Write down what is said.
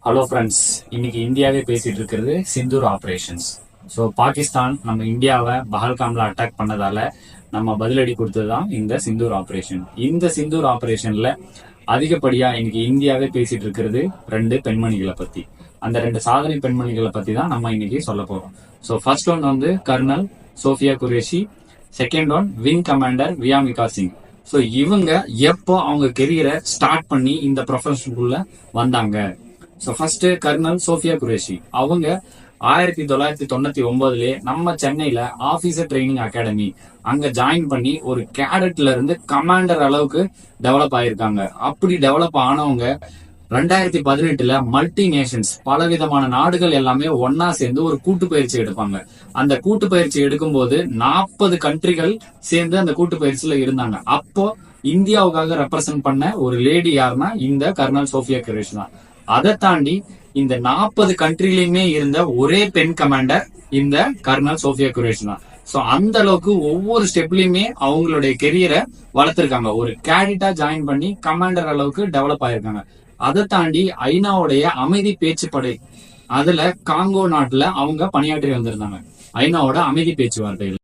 Hello friends, இன்னைக்கு இந்தியாவே பேசிட்டு இருக்கிறது சிந்தூர் ஆபரேஷன்ஸ். ஸோ பாகிஸ்தான் நம்ம இந்தியாவை பஹல்காம்ல அட்டாக் பண்ணதால நம்ம பதிலடி கொடுத்ததுதான் இந்த சிந்தூர் ஆபரேஷன். இந்த சிந்தூர் ஆபரேஷன்ல அதிகப்படியா இன்னைக்கு இந்தியாவே பேசிட்டு இருக்கிறது ரெண்டு பெண்மணிகளை பத்தி. அந்த ரெண்டு சாதனை பெண்மணிகளை பத்தி தான் நம்ம இன்னைக்கு சொல்ல போறோம். ஸோ ஃபர்ஸ்ட் ஒன் வந்து colonel Sophia Qureshi, second one wing commander Vyomika Singh. So இவங்க எப்போ அவங்க கெரியரை ஸ்டார்ட் பண்ணி இந்த ப்ரொஃபஷனுக்குள்ள வந்தாங்க? So first colonel Sophia Qureshi, அவங்க 1999 நம்ம சென்னையில ஆபீசர் ட்ரைனிங் அகாடமி அங்க ஜாயின் பண்ணி ஒரு கேடட்ல இருந்து கமாண்டர் அளவுக்கு டெவலப் ஆயிருக்காங்க. அப்படி டெவலப் ஆனவங்க 2018 மல்டி நேஷன்ஸ், பலவிதமான நாடுகள் எல்லாமே ஒன்னா சேர்ந்து ஒரு கூட்டு பயிற்சி எடுப்பாங்க. அந்த கூட்டு பயிற்சி எடுக்கும் போது 40 கண்ட்ரிகள் சேர்ந்து அந்த கூட்டு பயிற்சியில இருந்தாங்க. அப்போ இந்தியாவுக்காக ரெப்ரசென்ட் பண்ண ஒரு லேடி யாருன்னா இந்த கர்னல் சோஃபியா குரேஷி தான். அதை தாண்டி இந்த 40 கண்ட்ரிலயுமே இருந்த ஒரே பெண் கமாண்டர் இந்த கர்னல் சோஃபியா குரேஷி தான். சோ அந்த அளவுக்கு ஒவ்வொரு ஸ்டெப்லயுமே அவங்களுடைய கெரியரை வளர்த்திருக்காங்க. ஒரு கேடிட்டா ஜாயின் பண்ணி கமாண்டர் அளவுக்கு டெவலப் ஆயிருக்காங்க. அதை தாண்டி ஐநாவுடைய அமைதி பேச்சுப்படை, அதுல காங்கோ நாட்டுல அவங்க பணியாற்றி வந்திருந்தாங்க. ஐநாவோட அமைதி பேச்சுவார்த்தைகள்.